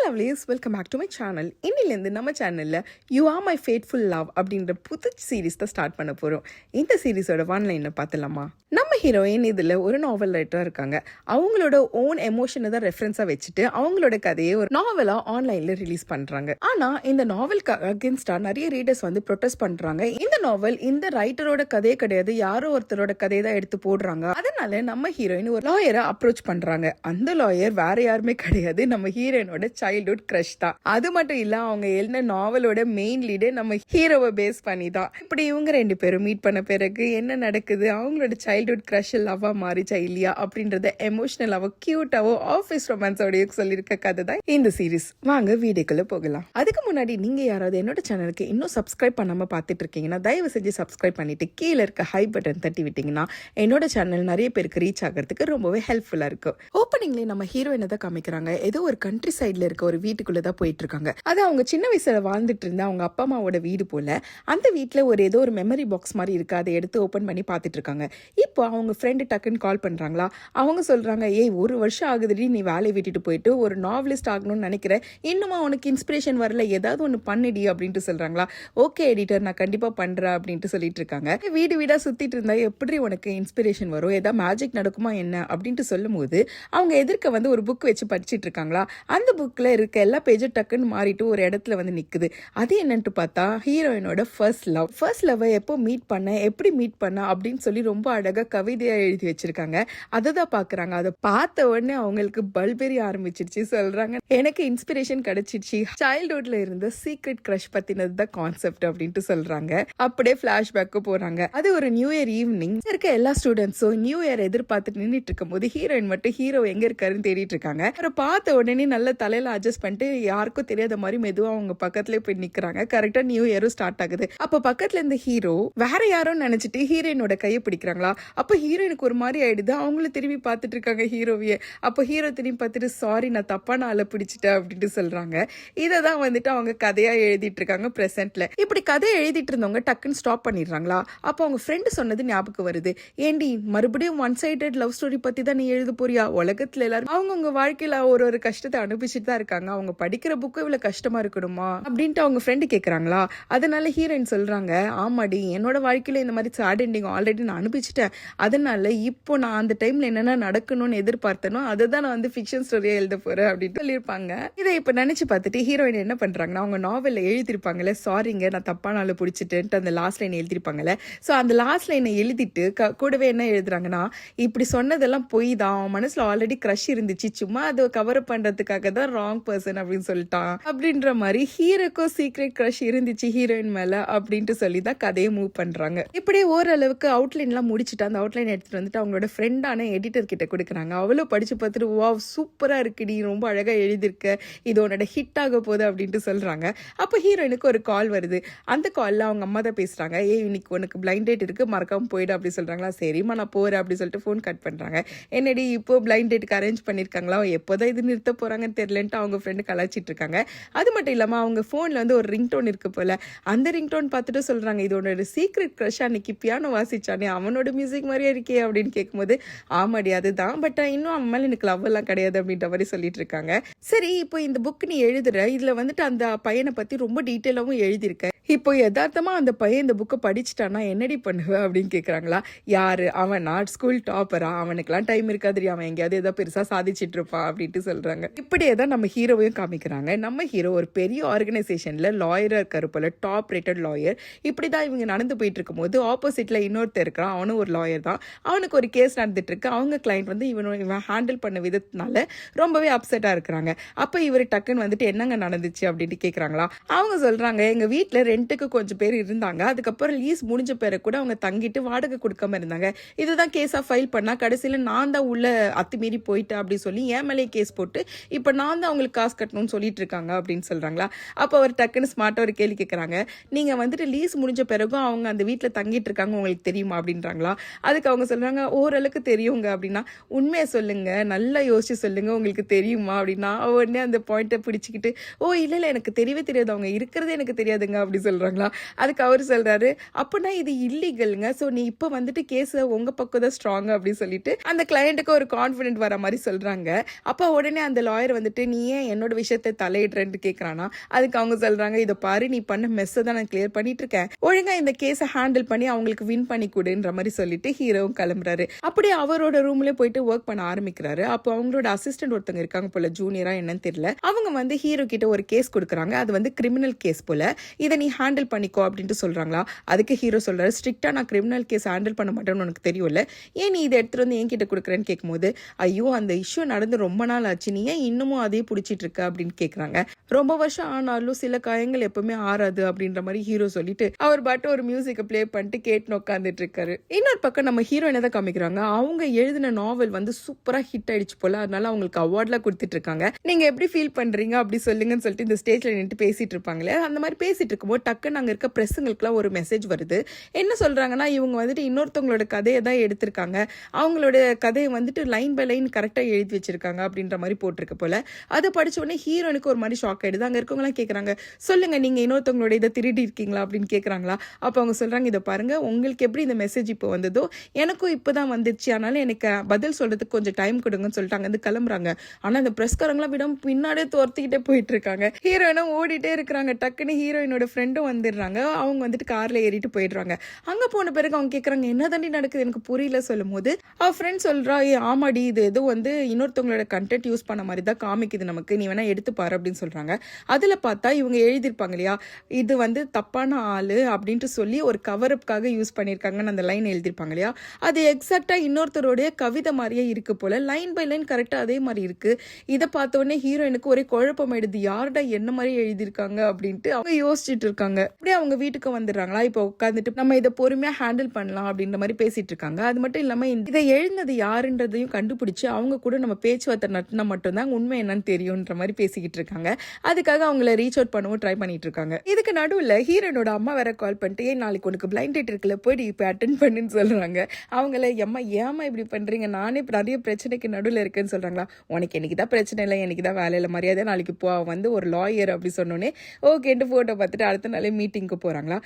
Lovelies welcome back to my channel. இன்னிலேருந்து நம்ம சேனலில் you are my faithful love அப்படின்ற புது சீரீஸ் தான் ஸ்டார்ட் பண்ண போகிறோம். இந்த சீரீஸோட ஒன்லைனை பார்த்துலாமா? நம்ம ஹீரோயின் இதில் ஒரு நாவல் ரைட்டராக இருக்காங்க. அவங்களோட ஓன் எமோஷனை தான் ரெஃபரன்ஸாக வச்சுட்டு அவங்களோட கதையை ஒரு நாவலாக ஆன்லைனில் ரிலீஸ் பண்ணுறாங்க. ஆனால் இந்த நாவலுக்கு அகேன்ஸ்டாக நிறைய ரீடர்ஸ் வந்து ப்ரொட்டஸ்ட் பண்ணுறாங்க. இந்த நாவல் இந்த ரைட்டரோட கதையே கிடையாது, யாரோ ஒருத்தரோட கதையை தான் எடுத்து போடுறாங்க. அதனால நம்ம ஹீரோயின் ஒரு லாயரை அப்ரோச் பண்ணுறாங்க. அந்த லாயர் வேற யாருமே கிடையாது, நம்ம ஹீரோயினோட சைல்ட்ஹுட் கிரஷ் தான். அது மட்டும் இல்ல, அவங்க எழுதின நாவலோட மெயின் லீடே நம்ம ஹீரோவை பேஸ் பண்ணி தான். இப்படி இவங்க ரெண்டு பேரும் மீட் பண்ண பிறகு என்ன நடக்குது, அவங்களோட சைல்ட்ஹுட் கிரஷ் லவ்வா மாறிச்சா இல்லையா அப்படின்றத எமோஷனலாவோ கியூட்டாவோ ஆஃபீஸ் ரொமான்ஸோடய சொல்லியிருக்க கதை தான் இந்த சீரீஸ். வாங்க வீடியோக்குள்ள போகலாம். அதுக்கு முன்னாடி நீங்க யாராவது என்னோட சேனலுக்கு இன்னும் சப்ஸ்கிரைப் பண்ணாம பார்த்துட்டு இருக்கீங்கன்னா தயவு செஞ்சு சப்ஸ்கிரைப் பண்ணிட்டு கீழே இருக்க ஹை பட்டன் தட்டி விட்டீங்கன்னா என்னோட சேனல் நிறைய பேருக்கு ரீச் ஆகிறதுக்கு ரொம்பவே ஹெல்ப்ஃபுல்லா இருக்கும். ஓப்பனிங்லேயே நம்ம ஹீரோயினை தான் காமிக்கிறாங்க. ஏதோ ஒரு கண்ட்ரி சைட்ல இருக்க ஒரு வீட்டுக்குள்ளதான் போயிட்டு இருக்காங்க. அது அவங்க சின்ன வயசுல வாழ்ந்துட்டு இருந்த அவங்க அப்பா அம்மாவோட வீடு போல. அந்த வீட்டுல ஏதோ ஒரு மெமரி பாக்ஸ் மாதிரி இருக்கு, அதை எடுத்து ஓபன் பண்ணி பார்த்துட்டு இருக்காங்க. இப்போ அவங்க ஃப்ரெண்டு டக்குன்னு கால் பண்றாங்களா. அவங்க சொல்றாங்க, ஏய் ஒரு வருஷம் ஆகுதுடி நீ வேலையை விட்டுட்டு போயிட்டு, ஒரு நாவலிஸ்ட் ஆகணும்னு நினைக்கிறேன், இன்னுமா உனக்கு இன்ஸ்பிரேஷன் வரல, ஏதாவது ஒன்று பண்ணிடி அப்படின்ட்டு சொல்றாங்களா. ஓகே எடிட்டர், நான் கண்டிப்பா பண்றேன் அப்படின்ட்டு சொல்லிட்டு இருக்காங்க. வீடு வீடா சுத்திட்டு இருந்தா எப்படி உனக்கு இன்ஸ்பிரேஷன் வரும், ஏதாவது மேஜிக் நடக்குமா என்ன அப்படின்ட்டு சொல்லும் போது அவங்க எதிர்க்க ஒரு புக் வச்சு படிச்சுட்டு இருக்காங்களா. அந்த புக்ல இருக்க எல்லா பேஜும் டக்குன்னு மாறிட்டு ஒரு இடத்துல நிக்குது. அது என்னன்ட்டு பார்த்தா ஹீரோயினோட ஃபர்ஸ்ட் லவ் எப்போ மீட் பண்ண, எப்படி மீட் பண்ண அப்படின்னு சொல்லி ரொம்ப அழகா கவிதையா எழுதி வச்சிருக்காங்க. அதை தான் பாக்குறாங்க. அதை பார்த்த உடனே அவங்களுக்கு பல்பெரிய ஆரம்பிச்சிருச்சு. சொல்றாங்க, எனக்கு இன்ஸ்பிரேஷன் கிடைச்சிருச்சு, சைல்ட்ஹுட்ல இருந்த சீக்ரெட் கிரஷ் பத்தினது தான் கான்செப்ட் அப்படின்ட்டு சொல்றாங்க. அப்படியே பிளாஷ்பேக்கு போறாங்க. அது ஒரு நியூ இயர் ஈவினிங் இருக்க எல்லா ஸ்டூடெண்ட்ஸும் நியூ இயர் எதிர்பார்த்துட்டு நின்றுட்டு இருக்கும் போது ஹீரோயின் மட்டும் ஹீரோ எங்க இருக்காருன்னு தேடிட்டு இருக்காங்க. அவரை பார்த்த உடனே நல்ல தலையில அட்ஜஸ்ட் பண்ணிட்டு யாருக்கும் தெரியாத மாதிரி மெதுவா அவங்க பக்கத்துல போய் நிக்கிறாங்க. கரெக்டா நியூ இயரும் ஸ்டார்ட் ஆகுது. அப்ப பக்கத்துல இருந்த ஹீரோ வேற யாரும் நினைச்சிட்டு ஹீரோயினோட கையை பிடிக்கிறாங்களா. அப்ப ஹீரோயினுக்கு ஒரு மாதிரி ஆயிடுது. அவங்களும் திரும்பி பார்த்துட்டு இருக்காங்க ஹீரோவையே. அப்ப ஹீரோ திரும்பி பார்த்துட்டு, சாரி நான் தப்பான ஆளை பிடிச்சிட்டேன் அப்படின்ட்டு சொல்றாங்க. இததான் அவங்க கதையா எழுதிட்டு இருக்காங்க பிரசன்ட்ல. இப்படி கதையை எழுதிட்டு இருந்தவங்க டக்குன்னு ஸ்டாப் பண்ணிடுறாங்களா. அப்ப அவங்க ஃப்ரெண்டு சொன்னது ஞாபகம் வருது. ஏண்டி மறுபடியும் ஒன் சைடட் லவ் ஸ்டோரி பத்தி தான் நீ எழுத போறியா? உலகத்துல எல்லாரும் அவங்க வாழ்க்கையில ஒரு கஷ்டத்தை அனுபவிச்சுட்டு தான் இருக்காங்க, அவங்க படிக்கிற புக்கு இவ்வளவு கஷ்டமா இருக்கணுமா அப்படின்ட்டு அவங்க ஃப்ரெண்டு கேக்குறாங்களா. அதனால ஹீரோயின் சொல்றாங்க, ஆமாடி என்னோட வாழ்க்கையில இந்த மாதிரி சேட் எண்டிங் ஆல்ரெடி நான் அனுபவிச்சுட்டேன், அதனால இப்போ நான் அந்த டைம்ல என்னென்ன நடக்கணும்னு எதிர்பார்த்தனோ அதை தான் நான் ஃபிக்ஷன் ஸ்டோரியா எழுத போறேன் அப்படின்னு சொல்லியிருப்பாங்க. இதை இப்ப நினைச்சு பார்த்துட்டு ஹீரோயின் என்ன பண்றாங்கன்னா, அவங்க நாவல்ல எழுதிருப்பாங்கல்ல, சாரிங்க நான் தப்பான ஆளை பிடிச்சிட்டு அந்த லாஸ்ட் லைன் எழுதிருப்பாங்கல்ல. சோ அந்த லாஸ்ட் லைனை எழுதிட்டு கூடவே என்ன எழுதுறாங்கன்னா, இப்படி சொன்னதெல்லாம் போய் தான், அவன் மனசுல ஆல்ரெடி கிரஷ் இருந்துச்சு, சும்மா அதை கவர் பண்றதுக்காக தான் ராங் பர்சன் அப்படின்னு சொல்லிட்டான் அப்படின்ற மாதிரி ஹீரோக்கும் சீக்ரெட் கிரஷ் இருந்துச்சு ஹீரோயின் மேல அப்படின்ட்டு சொல்லி தான் கதையை மூவ் பண்றாங்க. இப்படியே ஓரளவுக்கு அவுட்லைன் எல்லாம் முடிச்சுட்டு அந்த அவுட்லைன் எடுத்துட்டு வந்துட்டு அவங்களோட ஃப்ரெண்டான எடிட்டர் கிட்ட கொடுக்குறாங்க. அவ்வளவு படிச்சு பார்த்துட்டு, வாவ் சூப்பரா இருக்கு, நீ ரொம்ப அழகா எழுதிருக்க, இது உன்னோட ஹிட் ஆக போகுது அப்படின்ட்டு சொல்றாங்க. அப்ப ஹீரோயினுக்கு ஒரு கால் வருது. அந்த கால்ல அவங்க அம்மா தான் பேசுறாங்க. இன்னைக்கு உனக்கு பிளைண்ட் டேட் இருக்கு, மறக்காம போயிடு அப்படி சொல்றாங்களா. சரிம்மா நான் போறேன் அப்படி சொல்லிட்டு போன் கட் பண்றாங்க. என்னடி இப்போ பிளைண்ட் டேட்டுக்கு அரேஞ்ச் பண்ணிருக்காங்களா, எப்போதான் இது நிறுத்த போறாங்கன்னு தெரியலன்ட்டு அவங்க ஃப்ரெண்டு கலாச்சிட்டு இருக்காங்க. அது மட்டும் இல்லாம அவங்க போன்ல ஒரு ரிங்டோன் இருக்கு போல. அந்த ரிங்டோன் பார்த்துட்டு சொல்றாங்க, இது உன்னோட சீக்ரெட் கிரஷ் அன்னைக்கு பியானோ வாசிச்சானே அவனோட மியூசிக் மாதிரியே இருக்கே அப்படின்னு கேட்கும்போது, ஆமாடி அதுதான், பட் இன்னும் அவன் மேல எனக்கு லவ் எல்லாம் கிடையாது அப்படின்ற மாதிரி சொல்லிட்டு இருக்காங்க. சரி இப்போ இந்த புக் நீ எழுதுற, இதுல அந்த பையனை பத்தி ரொம்ப டீட்டெயிலாவும் எழுதியிருக்க, இப்போ யதார்த்தமா அந்த பையன் இந்த புக்கை படிச்சுட்டானா என்னடி பண்ணுவ அப்படின்னு கேட்குறாங்களா. யாரு அவன்? ஸ்கூல் டாப்பரா, அவனுக்குலாம் டைம் இருக்காது, அவன் எங்கேயாவது ஏதோ பெருசா சாதிச்சுட்டு இருப்பான் அப்படின்ட்டு சொல்றாங்க. இப்படியே தான் நம்ம ஹீரோவையும் காமிக்கிறாங்க. நம்ம ஹீரோ ஒரு பெரிய ஆர்கனைசேஷன்ல லாயரா இருக்காரு போல, டாப் ரேட்டட் லாயர். இப்படிதான் இவங்க நடந்து போயிட்டு இருக்கும் போது ஆப்போசிட்ல இன்னொருத்தர் இருக்கிறான், அவனும் ஒரு லாயர் தான். அவனுக்கு ஒரு கேஸ் நடந்துட்டு இருக்கு. அவங்க கிளைண்ட் இவன் ஹேண்டில் பண்ண விதத்தினால ரொம்பவே அப்செட்டா இருக்கிறாங்க. அப்ப இவர் டக்குன்னு என்னங்க நடந்துச்சு அப்படின்ட்டு கேட்கறாங்களா. அவங்க சொல்றாங்க, எங்க வீட்டுல ரெண்டுக்கு கொஞ்சம் பேர் இருந்தாங்க, அதுக்கப்புறம் லீஸ் முடிஞ்ச பேரை கூட அவங்க தங்கிட்டு வாடகை கொடுக்காம இருந்தாங்க, இதுதான் கேஸா ஃபைல் பண்ணா கடைசியில நான் தான் உள்ள அத்துமீறி போயிட்டேன் அப்படி சொல்லி என் மேலே கேஸ் போட்டு இப்ப நான் தான் அவங்களுக்கு காசு கட்டணும்னு சொல்லிட்டு இருக்காங்க அப்படின்னு சொல்றாங்களா. அப்ப அவர் டக்குன்னு ஸ்மார்ட்டா ஒரு கேள்வி கேட்கறாங்க, நீங்க லீஸ் முடிஞ்ச பிறகும் அவங்க அந்த வீட்டுல தங்கிட்டு இருக்காங்க உங்களுக்கு தெரியுமா அப்படின்றாங்களா. அதுக்கு அவங்க சொல்றாங்க, ஓரளவுக்கு தெரியுங்க அப்படின்னா, உண்மையை சொல்லுங்க, நல்லா யோசிச்சு சொல்லுங்க, உங்களுக்கு தெரியுமா அப்படின்னா. உடனே அந்த பாயிண்ட்டை பிடிச்சிக்கிட்டு, ஓ இல்ல எனக்கு தெரியவே தெரியாது, அவங்க இருக்கிறது எனக்கு தெரியாதுங்க அப்படி சொல்றாங்களா. அதுக்கு அவர் சொல்றாரு, அப்படின்னா இது இல்லீகல்ங்க, சோ நீ இப்ப கேஸ் உங்க பக்கம் தான் ஸ்ட்ராங் அப்படின்னு சொல்லிட்டு அந்த கிளையண்ட்டுக்கு ஒரு கான்பிடென்ட் வர மாதிரி சொல்றாங்க. அப்ப உடனே அந்த லாயர் நீ ஏன் என்னோட விஷயத்தை தலையிடுறேன்னு கேட்குறானா. அதுக்கு அவங்க சொல்கிறாங்க, இதை பாரு நீ பண்ண மெஸ்ஸை தான் நான் கிளியர் பண்ணிட்டு இருக்கேன், ஒழுங்காக இந்த கேஸை ஹேண்டில் பண்ணி அவங்களுக்கு வின் பண்ணி கொடுன்ற மாதிரி சொல்லிட்டு ஹீரோவும் கிளம்புறாரு. அப்படியே அவரோட ரூம்லேயே போயிட்டு ஒர்க் பண்ண ஆரம்பிக்கிறாரு. அப்போ அவங்களோட அசிஸ்டன்ட் ஒருத்தங்க இருக்காங்க போல, ஜூனியரா என்னன்னு தெரியல. அவங்க வந்து ஹீரோ கிட்ட ஒரு கேஸ் கொடுக்குறாங்க. அது வந்து கிரிமினல் கேஸ் போல, இதை நீ ஹேண்டில் பண்ணிக்கோ அப்படின்ட்டு சொல்றாங்களா. அதுக்கு ஹீரோ சொல்றாரு, ஸ்ட்ரிக்டா நான் கிரிமினல் கேஸ் ஹேண்டில் பண்ண மாட்டேன்னு உனக்கு தெரியும்ல, ஏன் நீ இதை எடுத்துட்டு வந்து என்கிட்ட கொடுக்குறேன்னு கேட்கும்போது, ஐயோ அந்த இஷ்யூ நடந்து ரொம்ப நாள் ஆச்சு, நீ ஏன் இன்னமும் அதே பிடிச்சிட்டு இருக்க அப்படின்னு கேட்குறாங்க. ரொம்ப வருஷம் ஆனாலும் சில காயங்கள் எப்பவுமே ஆறாது அப்படின்ற மாதிரி ஹீரோ சொல்லிட்டு அவர் பாட்டு ஒரு மியூசிக்கை பிளே பண்ணிட்டு கேட்டுன்னு உட்காந்துட்டு இருக்காரு. இன்னொரு பக்கம் நம்ம ஹீரோயினை தான் காமிக்கிறாங்க. அவங்க எழுதின நாவல் வந்து சூப்பரா ஹிட் ஆயிடுச்சு போல, அதனால அவங்களுக்கு அவார்ட்லாம் கொடுத்துட்டு இருக்காங்க. நீங்க எப்படி ஃபீல் பண்றீங்க அப்படி சொல்லுங்கன்னு சொல்லிட்டு இந்த ஸ்டேஜ்ல நின்று பேசிட்டு இருப்பாங்களே, அந்த மாதிரி பேசிட்டு இருக்கும்போது டக்குன்னு அங்க இருக்க பிரஸ்ஸுங்களுக்குலாம் ஒரு மெசேஜ் வருது. என்ன சொல்றாங்கன்னா, இவங்க வந்துட்டு இன்னொருத்தவங்களோட கதையை தான் எடுத்திருக்காங்க, அவங்களோட கதையை வந்துட்டு லைன் பை லைன் கரெக்டா எழுதி வச்சிருக்காங்க அப்படின்ற மாதிரி போட்டிருக்கு போல. அதை படிச்ச உடனே ஹீரோனுக்கு ஒரு மாதிரி ஷாக் ஆயிடுது. அங்க இருக்கவங்க எல்லாம் கேக்குறாங்க, சொல்லுங்க நீங்க இன்னொருத்தவங்களோட இதை திருடி இருக்கீங்களா அப்படின்னு கேக்குறாங்களா. அப்ப அவங்க சொல்றாங்க, இதை பாருங்க உங்களுக்கு எப்படி இந்த மெசேஜ் இப்போ வந்ததோ எனக்கும் இப்பதான் வந்துச்சு, அதனால எனக்கு பதில் சொல்றதுக்கு கொஞ்சம் டைம் கொடுங்கன்னு சொல்லிட்டு அங்க இருந்து கிளம்புறாங்க. ஆனா அந்த பிரஸ்காரங்களாம் விட பின்னாடியே துரத்திக்கிட்டே போயிட்டு இருக்காங்க. ஹீரோயினும் ஓடிட்டே இருக்கிறாங்க. டக்குன்னு ஹீரோயினோட ஃப்ரெண்டும் வந்துடுறாங்க. அவங்க வந்துட்டு கார்ல ஏறிட்டு போயிடுறாங்க. அங்க போன பிறகு அவங்க கேட்கறாங்க, என்ன தாண்டி நடக்குது எனக்கு புரியல சொல்லும் போது அவ ஃப்ரெண்ட் சொல்றா, ஆமாடி இது ஏதோ வந்து இன்னொருத்தவங்களோட கண்டென்ட் யூஸ் பண்ண மாதிரி தான் காமிக்குது நமக்கு, நீ வேணா எடுத்து பாரு அப்படின்னு சொல்றாங்க. அதுல பார்த்தா இவங்க எழுதியிருப்பாங்க இல்லையா, இது வந்து தப்பான ஆளு அப்படின்ட்டு சொல்லி ஒரு கவரப்காக யூஸ் பண்ணியிருக்காங்கன்னு அந்த லைன் எழுதியிருப்பாங்க இல்லையா, அது எக்ஸாக்டா இன்னொருத்தருடைய கவிதை மாதிரியே இருக்கு போல, லைன் பை லைன் கரெக்டா அதே மாதிரி இருக்கு. இதை பார்த்த உடனே ஹீரோயினுக்கு ஒரே குழப்பம் ஆயிடுது, யாருடா என்ன மாதிரி எழுதியிருக்காங்க அப்படின்ட்டு அவங்க யோசிச்சுட்டு இருக்காங்க. அப்படியே அவங்க வீட்டுக்கு வந்துடுறாங்களா. இப்போ உட்காந்துட்டு நம்ம இதை பொறுமையா ஹேண்டில் பண்ணலாம் அப்படின்ற மாதிரி பேசிட்டு இருக்காங்க. அது மட்டும் இல்லாம இதை எழுந்தது யாருன்றதையும் கண்டுபிடிச்சு அவங்க கூட நம்ம பேச்சுவார்த்தை நட்டினா மட்டும்தான் உண்மை என்னன்னு தெரியும்ன்ற மாதிரி பேசிக்கிட்டு இருக்காங்க. அதுக்காக அவங்கள ரீச் அவுட் பண்ணவும் ட்ரை பண்ணிட்டு இருக்காங்க. இதுக்கு நடுவில் ஹீரோனோட அம்மா வேற கால் பண்ணிட்டு, ஏன் நாளைக்கு உனக்கு பிளைண்ட் டேட் இருக்குல்ல, போய் இப்போ அட்டென்ட் பண்ணுன்னு சொல்றாங்க. அவங்கள அம்மா ஏமா இப்படி பண்றீங்க, நானே நிறைய பிரச்சனைக்கு நடுவில் இருக்குன்னு சொல்றாங்களா. உனக்கு எனக்கு தான் பிரச்சனை இல்லை, எனக்கு தான் வேலையில மரியாதை, நாளைக்கு போ வந்து ஒரு லாயர் அப்படி சொன்னோன்னே ஓகேன்ட்டு போட்டோ பார்த்துட்டு அடுத்த நாளே மீட்டிங்க்கு போறாங்களா.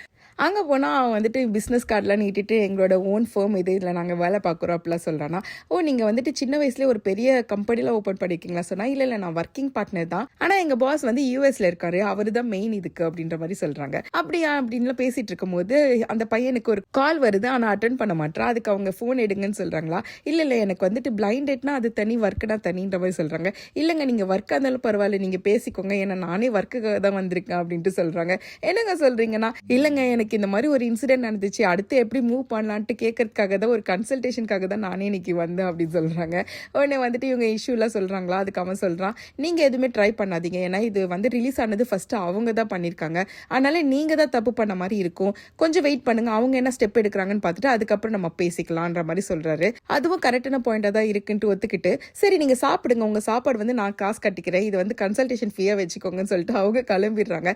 அங்கே போனால் அவன் வந்துட்டு பிஸ்னஸ் கார்டெலாம் நீட்டிட்டு எங்களோட ஓன் ஃபேம் இது, இதில் நாங்கள் வேலை பார்க்குறோம் அப்படிலாம் சொல்கிறானா. ஓ நீங்கள் வந்துட்டு சின்ன வயசுலேயே ஒரு பெரிய கம்பெனியில் ஓப்பன் பண்ணியிருக்கீங்களா சொன்னால், இல்லை நான் ஒர்க்கிங் பார்ட்னர் தான், ஆனால் எங்கள் பாஸ் வந்து யூஎஸ்ல இருக்காரு, அவர் தான் மெயின் இதுக்கு அப்படின்ற மாதிரி சொல்கிறாங்க. அப்படியா அப்படின்லாம் பேசிகிட்டு இருக்கும்போது அந்த பையனுக்கு ஒரு கால் வருது, ஆனால் அட்டன் பண்ண மாட்டான். அதுக்கு அவங்க ஃபோன் எடுங்கன்னு சொல்கிறாங்களா. இல்லை எனக்கு வந்துட்டு பிளைண்ட் டேட்னா அது தனி, ஒர்க்குனா தனின்ற மாதிரி சொல்கிறாங்க. இல்லைங்க நீங்கள் ஒர்க்காக இருந்தாலும் பரவாயில்ல, நீங்கள் பேசிக்கோங்க, ஏன்னா நானே ஒர்க்குக்காக தான் வந்திருக்கேன் அப்படின்ட்டு சொல்கிறாங்க. என்னங்க சொல்கிறீங்கன்னா, இல்லைங்க எனக்கு இந்த மாதிரி ஒரு இன்சிடென்ட் நடந்துச்சு, அடுத்து எப்படி மூவ் பண்ணலான்ட்டு கேட்கறதுக்காக தான், ஒரு கன்சல்டேஷனுக்காக தான் நானே இன்னைக்கு வந்தேன் அப்படின்னு சொல்கிறாங்க. உடனே வந்துட்டு இவங்க இஷ்யூலாம் சொல்கிறாங்களா. அதுக்கு அவன் சொல்கிறான், நீங்கள் எதுவுமே ட்ரை பண்ணாதீங்க, ஏன்னா இது வந்து ரிலீஸ் ஆனது ஃபர்ஸ்ட் அவங்க தான் பண்ணியிருக்காங்க, அதனால நீங்கள் தான் தப்பு பண்ண மாதிரி இருக்கும், கொஞ்சம் வெயிட் பண்ணுங்க, அவங்க என்ன ஸ்டெப் எடுக்கிறாங்கன்னு பார்த்துட்டு அதுக்கப்புறம் நம்ம பேசிக்கலான்ற மாதிரி சொல்கிறாரு. அதுவும் கரெக்டான பாயிண்டாக தான் இருக்குன்ட்டு ஒத்துக்கிட்டு, சரி நீங்கள் சாப்பிடுங்க, உங்கள் சாப்பாடு வந்து நான் காசு கட்டிக்கிறேன், இது வந்து கன்சல்டேஷன் ஃபீயாக வச்சுக்கோங்கன்னு சொல்லிட்டு அவங்க கிளம்பிடுறாங்க.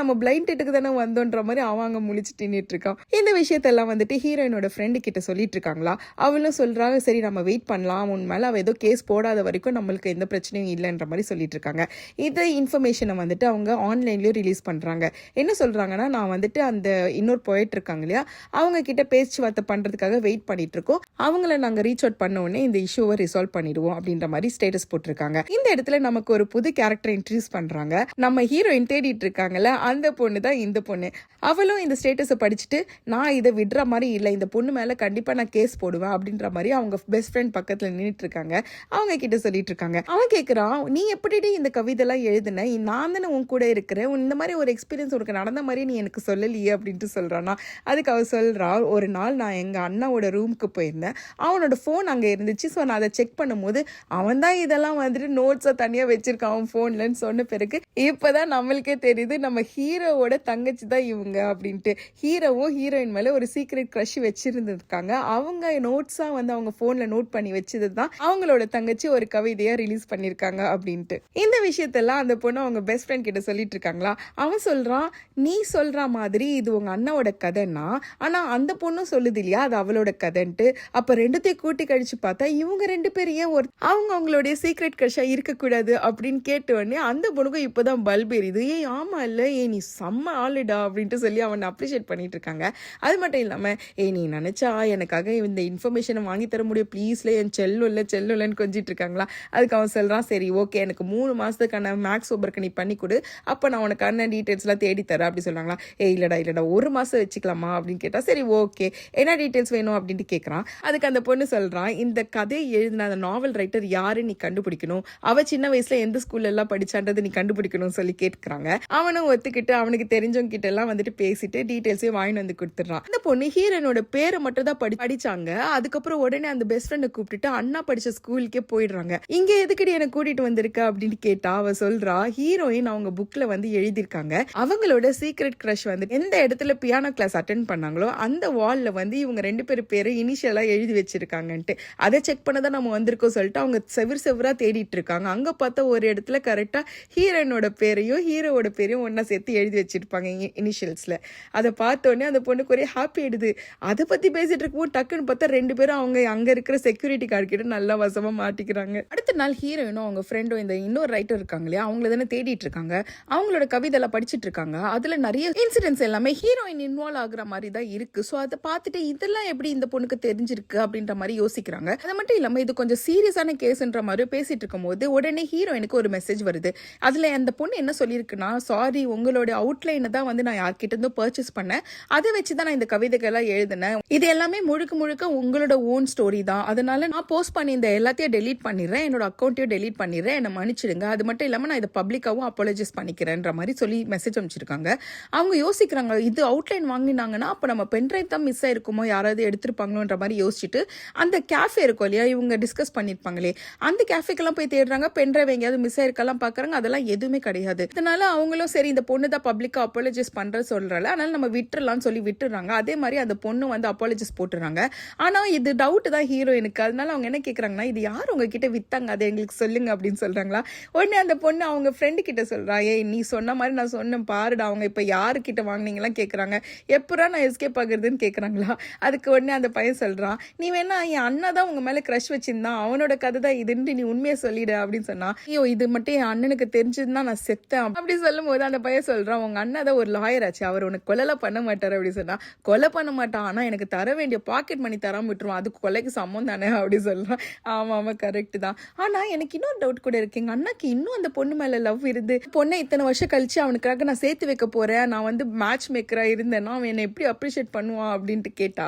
நம்ம பிளைண்ட் டேட்டுக்கு தானே வந்தோன்ற மாதிரி அவங்க முழிச்சுட்டு நின்றுட்டு இருக்கான். இந்த விஷயத்தெல்லாம் வந்துட்டு ஹீரோயினோட ஃப்ரெண்டு கிட்ட சொல்லிட்டு இருக்காங்களா. அவளும் சொல்றாங்க, சரி நம்ம வெயிட் பண்ணலாம், உன் மேல அவ ஏதோ கேஸ் போடாத வரைக்கும் நம்மளுக்கு எந்த பிரச்சனையும் இல்லைன்ற மாதிரி சொல்லிட்டு இருக்காங்க. இந்த இன்ஃபர்மேஷனை வந்துட்டு அவங்க ஆன்லைன்லயும் ரிலீஸ் பண்றாங்க. என்ன சொல்றாங்கன்னா, நான் வந்துட்டு அந்த இன்னொரு போயிட்டு இருக்காங்க இல்லையா, அவங்க கிட்ட பேச்சுவார்த்தை பண்றதுக்காக வெயிட் பண்ணிட்டு இருக்கோம், அவங்கள நாங்க ரீச் அவுட் பண்ண உடனே இந்த இஷ்யூவை ரிசால்வ் பண்ணிடுவோம் அப்படின்ற மாதிரி ஸ்டேட்டஸ் போட்டிருக்காங்க. இந்த இடத்துல நமக்கு ஒரு புது கேரக்டர் இன்ட்ரடியூஸ் பண்றாங்க. நம்ம ஹீரோயின் தேடிட்டு இருக்காங்கல்ல, அந்த பொண்ணு தான் இந்த பொண்ணு. அவளும் இந்த ஸ்டேட்டஸை படிச்சுட்டு, நான் இதை விடுற மாதிரி இல்லை, இந்த பொண்ணு மேலே கண்டிப்பாக நான் கேஸ் போடுவேன் அப்படின்ற மாதிரி அவங்க பெஸ்ட் ஃப்ரெண்ட் பக்கத்தில் நின்றுட்டு இருக்காங்க. அவங்க கிட்ட சொல்லிட்டு இருக்காங்க. அவன் கேட்குறான், நீ எப்படி இந்த கவிதைலாம் எழுதுன, நான் தானே உன் கூட இருக்கிறேன், இந்த மாதிரி ஒரு எக்ஸ்பீரியன்ஸ் உனக்கு நடந்த மாதிரி நீ எனக்கு சொல்லலையே அப்படின்ட்டு சொல்கிறானா. அதுக்கு அவ சொல்கிறா, ஒரு நாள் நான் எங்கள் அண்ணாவோட ரூமுக்கு போயிருந்தேன், அவனோட ஃபோன் அங்கே இருந்துச்சு, ஸோ நான் அதை செக் பண்ணும்போது அவன் தான் இதெல்லாம் வந்துட்டு நோட்ஸை தனியாக வச்சிருக்கான் அவன் ஃபோன்லன்னு சொன்ன பிறகு இப்போதான் நம்மளுக்கே தெரியுது நம்ம ஹீரோவோட தங்கச்சி தான் இவங்க அப்படின்ட்டு. ஹீரோவும் ஹீரோயின் மேலே ஒரு சீக்ரெட் க்ரஷ் வச்சிருந்துருக்காங்க. அவங்க நோட்ஸாக வந்து அவங்க ஃபோனில் நோட் பண்ணி வச்சது தான் அவங்களோட தங்கச்சி ஒரு கவிதையாக ரிலீஸ் பண்ணியிருக்காங்க அப்படின்ட்டு. இந்த விஷயத்தெல்லாம் அந்த பொண்ணு அவங்க பெஸ்ட் ஃப்ரெண்ட் கிட்ட சொல்லிட்டு இருக்காங்களா. அவன் சொல்கிறான், நீ சொல்கிற மாதிரி இது உங்கள் அண்ணாவோட கதைன்னா, ஆனால் அந்த பொண்ணும் சொல்லுது இல்லையா அது அவளோட கதைன்ட்டு. அப்போ ரெண்டுத்தையும் கூட்டி கழிச்சு பார்த்தா இவங்க ரெண்டு பேரும் ஏன் அவங்களுடைய சீக்ரெட் க்ரஷ்ஷாக இருக்கக்கூடாது அப்படின்னு கேட்ட உடனே அந்த பொண்ணுக்கும் இப்போதான் பல்ப் எரியுது. ஆமா இல்லை, நீ செம்ம ஆளுடா அப்படின்ட்டு சொல்லி அவனை அப்ரிஷியேட் பண்ணிட்டு இருக்காங்க. அது மட்டும் இல்லாமல், நீ நினச்சா எனக்காக இந்த இன்ஃபர்மேஷனை வாங்கி தர முடியும் ப்ளீஸ்ல, என் செல்லுன்னு கொஞ்சிட்டு இருக்காங்களா. அதுக்கு அவன் சொல்கிறான், சரி ஓகே எனக்கு எனக்கு 3 மாசத்துக்கான மேக்ஸ் ஹோம்வொர்க் நீ பண்ணி கொடு, அப்ப நான் உனக்கான டீடைல்ஸ்லாம் தேடி தரேன் அப்படி சொல்றாங்களா. இல்லடா 1 மாசம் வச்சுக்கலாமா அப்படின்னு கேட்டா, சரி ஓகே என்ன டீடைல்ஸ் வேணும் அப்படின்ட்டு கேட்கறான். அதுக்கு அந்த பொண்ணு சொல்றான், இந்த கதையை எழுதின அந்த நாவல் ரைட்டர் யாரு நீ கண்டுபிடிக்கணும், அவ சின்ன வயசுல எந்த ஸ்கூல்ல எல்லாம் படிச்சான்றது நீ கண்டுபிடிக்கணும் சொல்லி கேட்கறாங்க. அவனும் ஒத்துக்கிட்டு அவனுக்கு தெரிஞ்சவங்க கிட்ட எல்லாம் வந்துட்டு பேசிட்டு டீடைல்ஸையும் வாங்கி வந்து கொடுத்துறான். அந்த பொண்ணு ஹீரோனோட பேரை மட்டும் தான் படிச்சாங்க. அதுக்கப்புறம் உடனே அந்த பெஸ்ட் ஃப்ரெண்டை கூப்பிட்டுட்டு அண்ணா படிச்ச ஸ்கூலுக்கே போயிடுறாங்க. இங்க எதுக்கடி எனக்கு கூட்டிட்டு வந்திருக்க அப்படின்னு கேட்டா அவ சொல்றா, ஹீரோயின் அவங்க புக்ல வந்து எழுதியிருக்காங்க, அவங்களோட சீக்ரெட் கிரஷ் வந்து எந்த இடத்துல பியானோ கிளாஸ் அட்டென்ட் பண்ணாங்களோ அந்த வால்ல வந்து இவங்க 2 பேரு இனிஷியலா எழுதி வச்சிருக்காங்கன்ட்டு, அதை செக் பண்ணதான் நம்ம வந்திருக்கோம் சொல்லிட்டு அவங்க செவரா தேடிட்டு இருக்காங்க. அங்க பார்த்தா ஒரு இடத்துல கரெக்டா ஹீரோயினோட பேரையும் ஹீரோவோட பேரையும் ஒன்னா சேர்த்து எழுதி வச்சிருப்பாங்க இனிஷியல்ஸ்ல. அதை பார்த்த உடனே அந்த பொண்ணுக்கு ஒரே ஹாப்பி ஆயிடுது. அதை பத்தி பேசிட்டு இருக்கும்போது டக்குன்னு பார்த்தா 2 பேரும் அவங்க அங்க இருக்கிற செக்யூரிட்டி கார்டு கிட்ட நல்லா வசமா மாட்டிக்கிறாங்க. அடுத்த நாள் ஹீரோயினும் அவங்க ஃப்ரெண்டும் இந்த இன்னொரு ரைட்டர் இருக்காங்க இல்லையா, அவங்கள தானே தேடிட்டு இருக்காங்க. அவங்களோட கவிதை எல்லாம் படிச்சுட்டு இருக்காங்க. அதுல நிறைய இன்சிடென்ட்ஸ் எல்லாமே ஹீரோயின் இன்வால்வ் ஆகுற மாதிரி தான் இருக்கு. ஸோ அதை பார்த்துட்டு இதெல்லாம் எப்படி இந்த பொண்ணுக்கு தெரிஞ்சிருக்கு அப்படின்ற மாதிரி யோசிக்கிறாங்க. அது மட்டும் இல்லாம இது கொஞ்சம் சீரியஸான கேஸ்ன்ற மாதிரி பேசிட்டு இருக்கும் போது உடனே ஹீரோயினுக்கு ஒரு மெசேஜ் வருது. அதுல அந்த பொண்ணு என்ன சொல்லியிருக்குன்னா, சாரி உங்களோட அவுட்லைனை தான் வந்து நான் யார்கிட்ட இருந்தும் பர்ச்சேஸ் பண்ணேன், அதை வச்சுதான் நான் இந்த கவிதைகள்லாம் எழுதினேன், இது எல்லாமே முழுக்க உங்களோட ஓன் ஸ்டோரி தான், அதனால நான் போஸ்ட் பண்ணி இந்த எல்லாத்தையும் டெலீட் பண்ணிடுறேன், என்னோட அக்கௌண்ட்டையும் டெலீட் பண்ணிடுறேன், என்னை மன்னிச்சிடுங்க, அது மட்டும் இல்லாம நான் இதை பப்ளிக்காவும் அப்பாலஜைஸ் பண்ணிக்கிறேன்ற மாதிரி சொல்லி மெசேஜ் அமைச்சிருக்காங்க. அவங்க யோசிக்கிறாங்க, இது அவுட்லைன் வாங்கினாங்கன்னா அப்ப நம்ம பென்ட்ரைவ் தான் மிஸ் ஆயிருக்குமோ, யாராவது எடுத்திருப்பாங்களோன்ற மாதிரி யோசிச்சுட்டு அந்த கேஃபே இருக்கும் இல்லையா இவங்க டிஸ்கஸ் பண்ணிருப்பாங்களே அந்த கேஃபேக்கெல்லாம் போய் தேடுறாங்க. பென்ட்ரைவ் எங்கேயாவது மிஸ் ஆயிருக்கலாம் பாக்குறாங்க, அதெல்லாம் எதுவுமே கிடையாது. அதனால அவங்களும் சரி இந்த பொண்ணு தான் பப்ளிக்கா அப்பாலஜைஸ் பண்ற சொல்றாங்க, அதனால நம்ம விட்டுறலாம்னு சொல்லி விட்டுறாங்க. அதே மாதிரி அந்த பொண்ணு வந்து அப்பாலஜைஸ் போட்டுறாங்க. ஆனா இது டவுட் தான் ஹீரோயினுக்கு. அதனால அவங்க என்ன கேக்குறாங்கன்னா, இது யார் உங்ககிட்ட வித்தாங்க அதை எங்களுக்கு சொல்லுங்க அப்படின்னு சொல்றாங்களா. உடனே அந்த பொண்ணு அவங்க ஃப்ரெண்டு கிட்ட சொல்றா, ஏய் நீ சொன்ன மாதிரி நான் சொன்னேன் பாருடா, அவங்க இப்ப யாரு கிட்ட வாங்கினீங்களாம் கேக்குறாங்க, எப்பரா நான் எஸ்கேப் ஆகுறதுன்னு கேக்குறாங்களா. அதுக்கு உடனே அந்த பையன் சொல்றான், நீ வேணா என் அண்ணா தான் உங்க மேல கிரஷ் வச்சிருந்தான், அவனோட கதை தான் இதுன்னு நீ உண்மையை சொல்லிடு அப்படின்னு சொன்னா, ஐயோ இது மட்டும் என் அண்ணனுக்கு தெரிஞ்சதுன்னா நான் செத்தேன் அப்படி சொல்லும் போது அந்த பையன் சொல்றான், உங்க அண்ணா தான் ஒரு லாயர் ஆச்சு, அவர் உனக்கு கொலைலாம் பண்ண மாட்டாரு அப்படின்னு சொன்னா, கொலை பண்ண மாட்டான் ஆனா எனக்கு தர வேண்டிய பாக்கெட் மணி தராம விட்டுருவான், அதுக்கு கொலைக்கு சம்மம் தானே அப்படி சொல்றான். ஆமா கரெக்ட் தான். ஆனா எனக்கு இன்னொரு டவுட் கூட இருக்கு, எங்க அண்ணாக்கு இன்னும் அந்த பொண்ணு மேல லவ் இருந்து பொண்ணை இத்தனை வருஷம் கழிச்சு அவனுக்காக நான் சேர்த்து வைக்க போறேன், நான் வந்து மேட்ச் மேக்கரா இருந்தேன்னா அவன் என்னை எப்படி அப்ரிஷியேட் பண்ணுவான் அப்படின்ட்டு கேட்டா,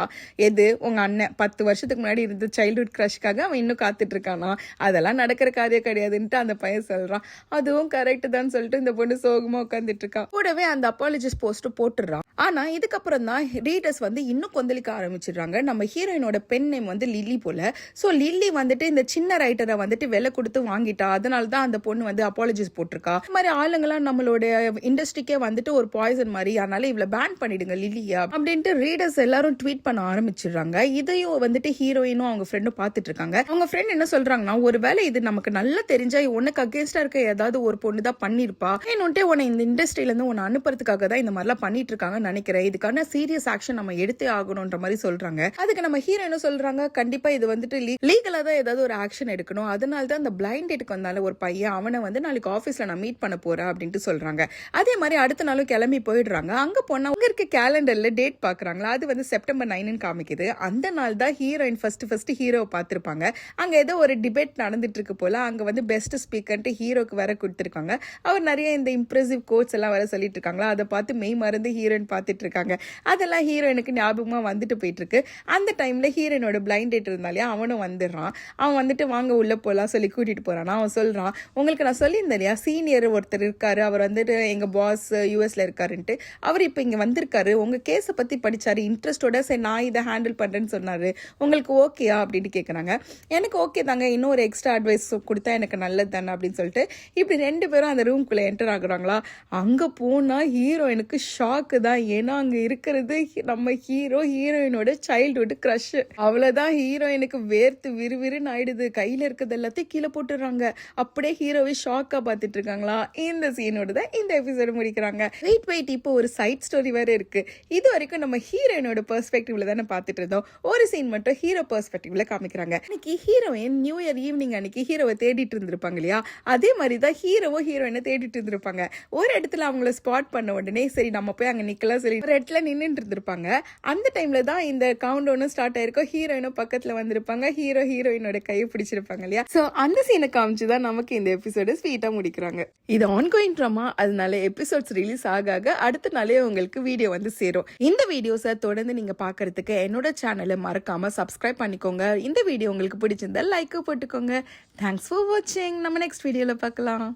எது உங்க அண்ணன் 10 வருஷத்துக்கு முன்னாடி இருந்த சைல்ட்ஹுட் கிரஷ்காக அவன் இன்னும் காத்துட்டு இருக்கானா, அதெல்லாம் நடக்கிற காரியம் கிடையாதுன்ட்டு அந்த பையன் சொல்றான். அதுவும் கரெக்ட் தான் சொல்லிட்டு இந்த பொண்ணு சோகமா உட்காந்துட்டு இருக்கா. கூடவே அந்த அப்பாலஜிஸ் போஸ்ட் போட்டுறான். ஆனா இதுக்கப்புறம் தான் ரீடர்ஸ் வந்து இன்னும் கொந்தளிக்க ஆரம்பிச்சிடுறாங்க. நம்ம ஹீரோயினோட பென் நேம் வந்து லில்லி போல. ஸோ லில்லி வந்துட்டு இந்த சின்ன ரைட்டரை வந்துட்டு விலை கொடுத்து வாங்கிட்டா, அதனால தான் அந்த பொண்ணு வந்து அப்பாலஜிஸ் போட்டிருக்கா. இந்த மாதிரி ஆளுங்கெல்லாம் நம்மளோட இண்டஸ்ட்ரிக்கே வந்துட்டு ஒரு பாய்சன் மாதிரி, அதனால இவளை பேன் பண்ணிடுங்க லில்லியா அப்படின்ட்டு ரீடர்ஸ் எல்லாரும் ட்வீட் பண்ண ஆரம்பிச்சிடுறாங்க. இதையும் வந்துட்டு ஹீரோயினும் அவங்க ஃப்ரெண்டும் பார்த்துட்டு இருக்காங்க. அவங்க ஃப்ரெண்ட் என்ன சொல்றாங்கன்னா, ஒருவேளை இது நமக்கு நல்லா தெரிஞ்சா உனக்கு அகேன்ஸ்டா இருக்க ஏதாவது ஒரு பொண்ணு தான் பண்ணிருப்பா, ஏன்னுட்டு உன்னை இந்த இண்டஸ்ட்ரியில இருந்து உன்னை அனுப்புறதுக்காக தான் இந்த மாதிரிலாம் பண்ணிட்டு இருக்காங்க நினைக்கிறேன், இதுக்கான சீரியஸ் ஆக்ஷன் நம்ம எடுத்தே ஆகணும்ன்ற மாதிரி சொல்றாங்க. அதுக்கு நம்ம ஹீரோயினும் சொல்றாங்க, கண்டிப்பா இது வந்துட்டு லீகலா தான் ஏதாவது ஒரு ஆக்ஷன் எடுக்கணும், அதனால தான் அந்த பிளைண்ட் டேட்டுக்கு வந்தால ஒரு பையன் அவனை வந்து நாளைக்கு ஆஃபீஸ்ல நான் மீட் பண்ண போறேன் அப்படின்ட்டு சொல்றாங்க. அதே மாதிரி அடுத்த நாளும் கிளம்பி போயிடுறாங்க. அங்க போனா அங்க இருக்க கேலண்டர்ல டேட் பாக்குறாங்களா, அது வந்து செப்டம்பர் 9 காமிக்குது. அந்த நாள் தான் ஹீரோயின் ஃபர்ஸ்ட் ஹீரோவை பார்த்திருப்பாங்க. அங்க ஏதோ ஒரு டிபேட் நடந்துட்டு இருக்கு போல, அங்க வந்து பெஸ்ட் ஸ்பீக்கர்ட்டு ஹீரோக்கு வர கொடுத்திருக்காங்க. அவர் நிறைய இந்த இம்ப்ரெசிவ் கோட்ஸ் எல்லாம் வர சொல்லிட்டு இருக்காங்களா, அதை பார்த்து மெய் மறந்து ஹீரோயின் பார்த்துட்டு இருக்காங்க. அதெல்லாம் ஹீரோயினுக்கு ஞாபகமா வந்துட்டு போயிட்டு இருக்கு. அந்த டைம்ல ஹீரோயினோட பிளைண்ட் டேட் இருந்தாலே அவனும் வந்துடுறான். அவன் வந்துட்டு வாங்க உள்ள போலாம் சொல்லி கூட்டிட்டு போறான். அவன் சொல்றான், உங்களுக்கு நான் சொல்லியிருந்தேன் இல்லையா சீனியர் ஒருத்தர் இருக்காரு, அவர் வந்துட்டு எங்க பாஸ் யூஎஸ்ல இருக்காருன்ட்டு, அவர் இப்ப இங்க வந்திருக்காரு, உங்க கேஸை பத்தி படிச்சாரு இன்ட்ரெஸ்டோட, சரி நான் இதை ஹேண்டில் பண்றேன்னு சொன்னாரு, உங்களுக்கு ஓகேயா அப்படின்னு கேட்கறாங்க. எனக்கு ஓகே தாங்க, இன்னொரு எக்ஸ்ட்ரா அட்வைஸ் கொடுத்தா எனக்கு நல்லது தானே அப்படின்னு சொல்லிட்டு இப்படி 2 பேரும் அந்த ரூம்குள்ள என்டர் ஆகுறாங்களா. அங்க போனா ஹீரோயினுக்கு ஷாக்கு தான். ஏன்னா அங்க இருக்கிறது நம்ம ஹீரோயினோட சைல்ட்ஹுட் கிரஷ். அவ்வளவுதான், ஹீரோயினுக்கு வேர்த்து விறுவிறுன்னு ஆயிடுது. கையில இருக்கிறது எல்லாத்தையும் கீழே போட்டுடுறாங்க. அப்படியே ஹீரோவை ஷாக்கா பார்த்துட்டு இருக்காங்களா. இந்த சீனோட தான் இந்த எபிசோடு முடிக்கிறாங்க. வெயிட் இப்போ ஒரு சைட் ஸ்டோரி வேற இருக்கு. இது வரைக்கும் நம்ம ஹீரோயினோட பெர்ஸ்பெக்டிவ்ல தானே பார்த்துட்டு இருந்தோம். ஒரு சீன் மட்டும் ஹீரோ பெர்ஸ்பெக்டிவ்ல காமிக்கிறாங்க. இன்னைக்கு ஹீரோயின் நியூ இயர் ஈவினிங் அன்னைக்கு ஹீரோவை தேடிட்டு இருந்திருப்பாங்க இல்லையா, அதே மாதிரி தான் ஹீரோயினை தேடிட்டு இருந்திருப்பாங்க. ஒரு இடத்துல அவங்கள ஸ்பாட் பண்ண உடனே சரி நம்ம போய் அங்க நிக்கலாம் சொல்லி ஒரு இடத்துல நின்றுட்டு இருந்திருப்பாங்க. அந்த டைம்ல தான் இந்த கவுண்ட் டவுனும் ஸ்டார்ட் ஆயிருக்கும். ஹீரோயினும் பக்கத்துல வந்திருப்பாங்க. ஹீரோயினோட கையை பிடிச்சிருப்பாங்க இல்லையா. சோ அந்த சீனை காமிச்சுதான் நம்ம நமக்கு இந்த எபிசோட ஸ்வீட்டாக முடிக்கிறாங்க. இது ஆன்கோயிங் ட்ராமா, அதனால எபிசோட்ஸ் ரிலீஸ் ஆக அடுத்த நாளே உங்களுக்கு வீடியோ வந்து சேரும். இந்த வீடியோஸை தொடர்ந்து நீங்கள் பார்க்கறதுக்கு என்னோட சேனலை மறக்காமல் சப்ஸ்கிரைப் பண்ணிக்கோங்க. இந்த வீடியோ உங்களுக்கு பிடிச்சிருந்தா லைக் போட்டுக்கோங்க. தேங்க்ஸ் ஃபார் வாட்சிங். நம்ம நெக்ஸ்ட் வீடியோவில் பார்க்கலாம்.